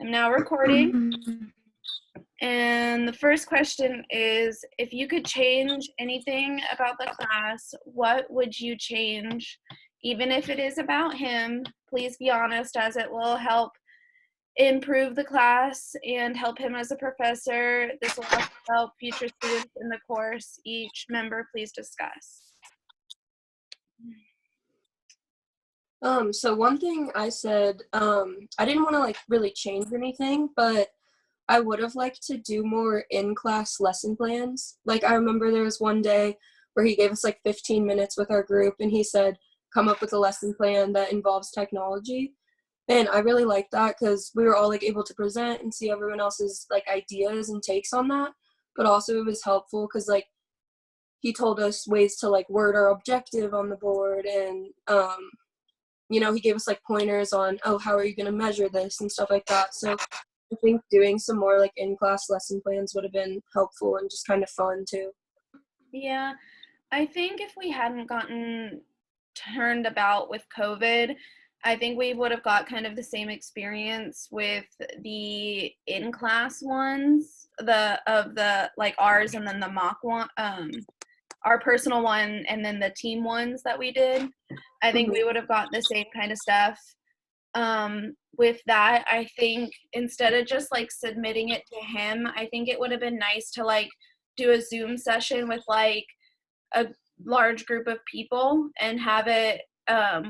I'm now recording. And the first question is, if you could change anything about the class, what would you change? Even if it is about him, please be honest, as it will help improve the class and help him as a professor. This will also help future students in the course. Each member, please discuss. So one thing I said, I didn't want to like really change anything, but I would have liked to do more in-class lesson plans. Like I remember there was one day where he gave us like 15 minutes with our group and he said, come up with a lesson plan that involves technology. And I really liked that because we were all like able to present and see everyone else's like ideas and takes on that. But also it was helpful because like he told us ways to like word our objective on the board and he gave us like pointers on, oh, how are you going to measure this and stuff like that. So I think doing some more like in-class lesson plans would have been helpful and just kind of fun too. Yeah, I think if we hadn't gotten turned about with COVID, I think we would have got kind of the same experience with the in-class ones, the like ours and then the mock one, our personal one and then the team ones that we did. I think we would have got the same kind of stuff. With that, I think instead of just like submitting it to him, I think it would have been nice to like do a Zoom session with like a large group of people and have it,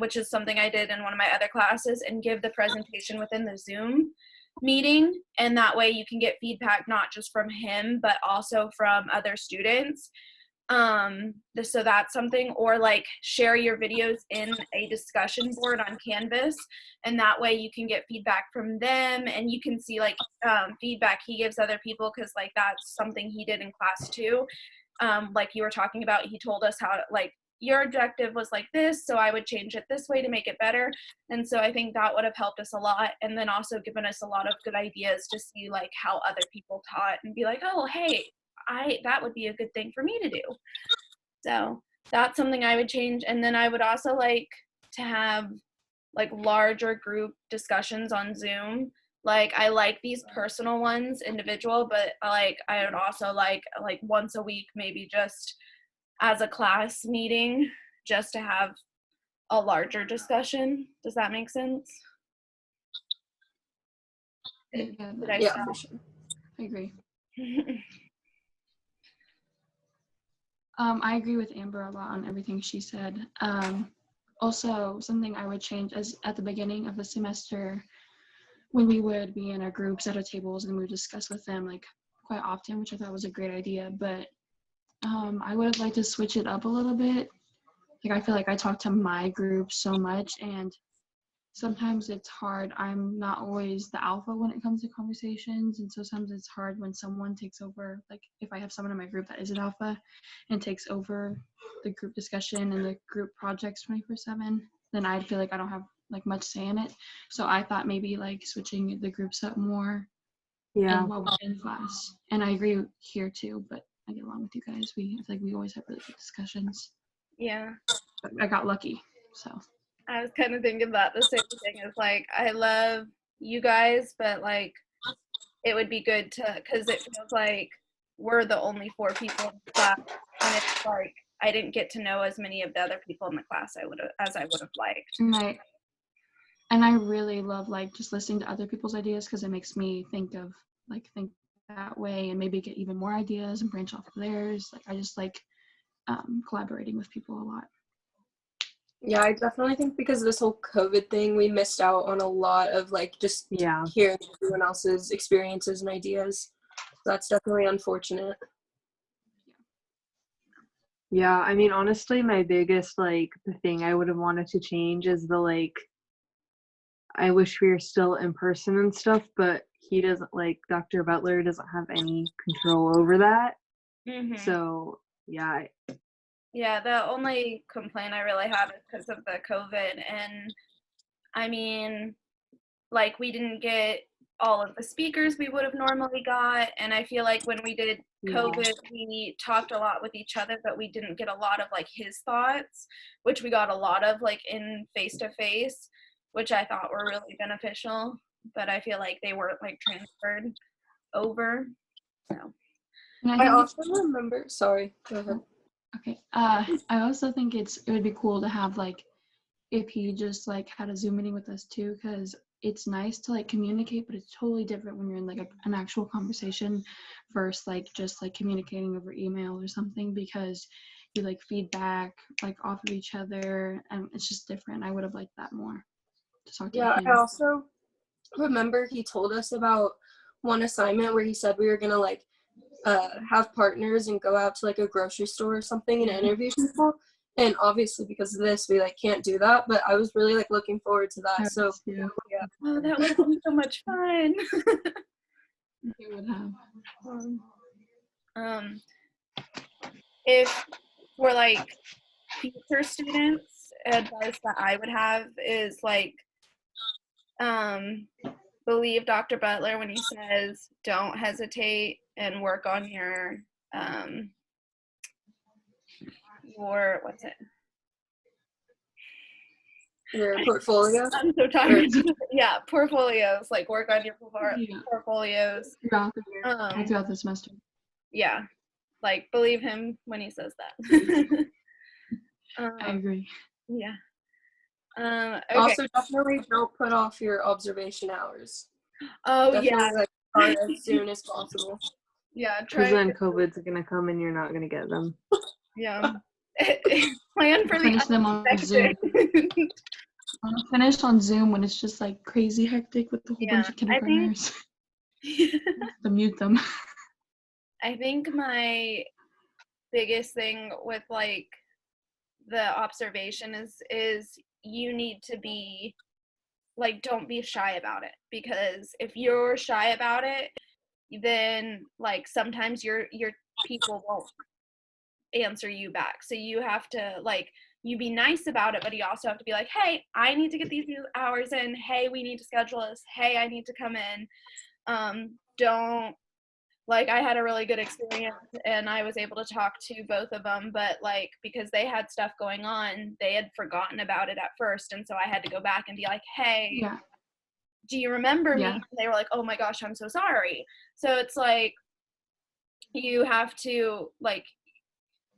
which is something I did in one of my other classes, and give the presentation within the Zoom meeting. And that way you can get feedback not just from him, but also from other students. So that's something, or like share your videos in a discussion board on Canvas, and that way you can get feedback from them and you can see like feedback he gives other people, because like that's something he did in class too. Like you were talking about, he told us how like your objective was like this, so I would change it this way to make it better. And so I think that would have helped us a lot, and then also given us a lot of good ideas to see like how other people taught and be like, oh hey, that would be a good thing for me to do. So that's something I would change. And then I would also like to have like larger group discussions on Zoom. Like I like these personal ones, individual, but like I would also like once a week, maybe just as a class meeting, just to have a larger discussion. Does that make sense? Did I Yeah, stop? for sure. I agree. I agree with Amber a lot on everything she said. Also, something I would change is at the beginning of the semester, when we would be in our groups at our tables and we would discuss with them like quite often, which I thought was a great idea. But I would have liked to switch it up a little bit. Like I feel like I talk to my group so much, and sometimes it's hard. I'm not always the alpha when it comes to conversations, and so sometimes it's hard when someone takes over. Like if I have someone in my group that is an alpha and takes over the group discussion and the group projects 24/7, then I feel like I don't have like much say in it. So I thought maybe like switching the groups up more and while we're in class. And I agree here too, but I get along with you guys. I feel like we always have really good discussions. Yeah. But I got lucky, so. I was kind of thinking about the same thing. As like, I love you guys, but like, it would be good to, because it feels like we're the only 4 people in the class, and it's like I didn't get to know as many of the other people in the class as I would have liked. And I really love like just listening to other people's ideas, because it makes me think that way and maybe get even more ideas and branch off of theirs. Like I just like collaborating with people a lot. Yeah, I definitely think because of this whole COVID thing, we missed out on a lot of like just hearing everyone else's experiences and ideas. So that's definitely unfortunate. Yeah, I mean, honestly, my biggest like the thing I would have wanted to change is the like, I wish we were still in person and stuff, but he doesn't, like Dr. Butler doesn't have any control over that. Mm-hmm. So yeah. Yeah, the only complaint I really have is because of the COVID, and I mean, like we didn't get all of the speakers we would have normally got, and I feel like when we did COVID, we talked a lot with each other, but we didn't get a lot of like his thoughts, which we got a lot of like in face-to-face, which I thought were really beneficial. but I feel like they weren't like transferred over. So And I I think also remember, sorry, go ahead. okay. I also think it would be cool to have like if he just like had a Zoom meeting with us too, because it's nice to like communicate, but it's totally different when you're in like an actual conversation versus like just like communicating over email or something, because you like feedback like off of each other and it's just different. I would have liked that more to talk to Yeah, I him. also remember he told us about one assignment where he said we were gonna like have partners and go out to like a grocery store or something and interview people. And obviously because of this, we like can't do that. But I was really like looking forward to I that. So was too. yeah, oh, that would have been so much fun. He would have. If for like future students, advice that I would have is like believe Dr. Butler when he says don't hesitate and work on your what's it? your portfolio. I'm so tired. Yeah, portfolios. Like work on your Yeah. portfolios. Throughout the year, throughout the semester. Yeah, like believe him when he says that. I agree. Yeah. Okay. Also, definitely don't put off your observation hours. Oh Definitely yeah. like start as soon as possible. Yeah. Because Try. then COVID's gonna come and you're not gonna get them. Yeah. Plan for the Finish them on Zoom. unexpected. I want to finish on Zoom when it's just like crazy hectic with a whole bunch of I think kindergartners. To mute them. I think my biggest thing with like the observation is you need to be like don't be shy about it, because if you're shy about it, then like sometimes your people won't answer you back. So you have to like you be nice about it, but you also have to be like, hey, I need to get these hours in. Hey, we need to schedule this. Hey, I need to come in. Don't like I had a really good experience and I was able to talk to both of them, but like because they had stuff going on, they had forgotten about it at first, and so I had to go back and be like, hey, Yeah. do you remember me? Yeah. And they were like, oh my gosh, I'm so sorry. So it's like you have to like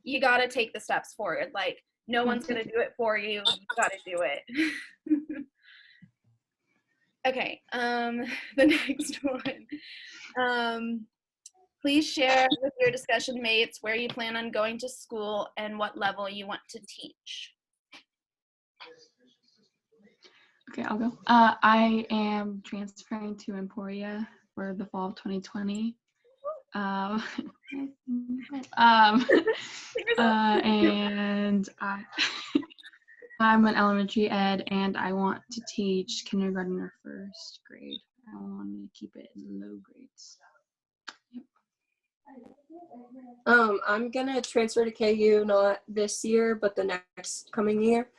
you got to take the steps forward. Like no one's going to do it for you. You got to do it. Okay. The next one. Please share with your discussion mates where you plan on going to school and what level you want to teach. Okay, I'll go. I am transferring to Emporia for the fall of 2020. And I'm an elementary ed, and I want to teach kindergarten or first grade. I want to keep it in low grades. I'm gonna transfer to KU not this year, but the next coming year.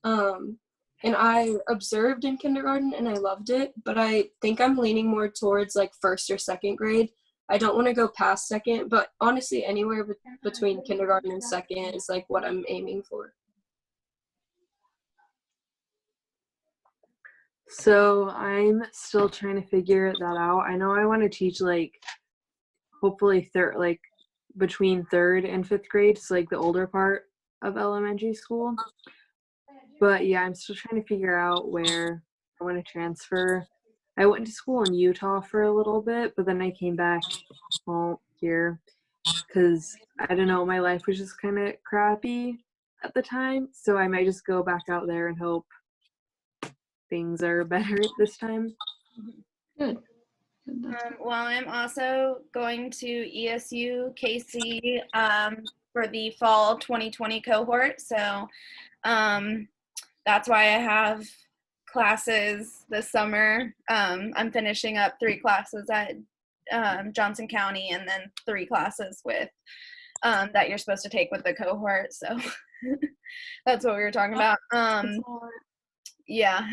And I observed in kindergarten and I loved it, but I think I'm leaning more towards like first or second grade. I don't want to go past second, but honestly, anywhere between kindergarten and second is like what I'm aiming for. So I'm still trying to figure that out. I know I want to teach like hopefully third, like between third and fifth grade, so like the older part of elementary school. But yeah, I'm still trying to figure out where I want to transfer. I went to school in Utah for a little bit, but then I came back home here because I don't know, my life was just kind of crappy at the time. So I might just go back out there and hope things are better this time. Good. Well, I'm also going to ESU KC for the fall 2020 cohort. So that's why I have classes this summer. I'm finishing up 3 classes at Johnson County and then 3 classes with that you're supposed to take with the cohort. So that's what we were talking about. Yeah.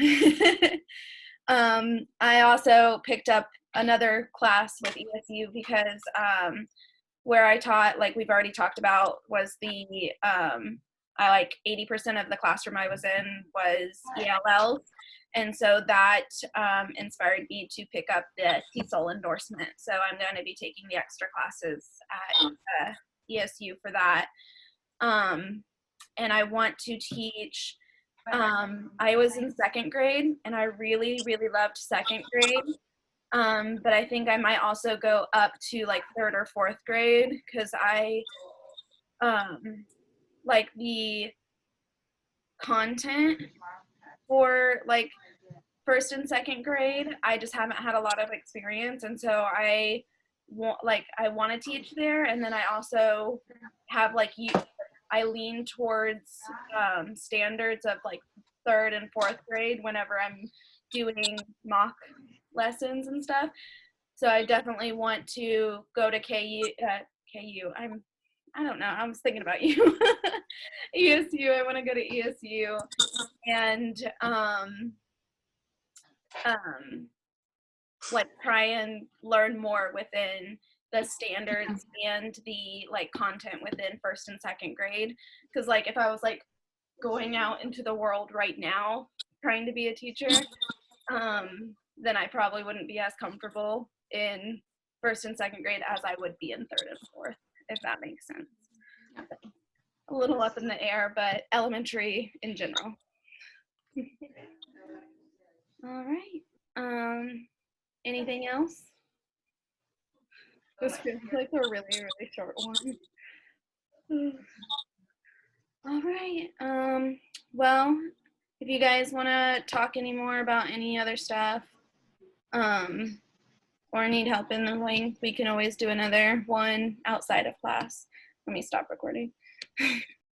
I also picked up another class with ESU because where I taught, like we've already talked about, was the I like 80% of the classroom I was in was ELL. And so that inspired me to pick up the TESOL endorsement. So I'm going to be taking the extra classes at ESU for that. And I want to teach, I was in second grade and I really, really loved second grade. But I think I might also go up to like third or fourth grade because I like the content for like first and second grade. I just haven't had a lot of experience, and so I want to teach there, and then I also have like I lean towards standards of like third and fourth grade whenever I'm doing mock lessons and stuff. So I definitely want to go to KU. I don't know. I was thinking about you. ESU. I want to go to ESU and like try and learn more within the standards and the like content within first and second grade. Because like if I was like going out into the world right now trying to be a teacher, then I probably wouldn't be as comfortable in first and second grade as I would be in third and fourth, if that makes sense. A little up in the air, but elementary in general. All right. Anything else? This feels like a really, really short one. All right. Well, if you guys want to talk any more about any other stuff, or need help in the link, we can always do another one outside of class. Let me stop recording.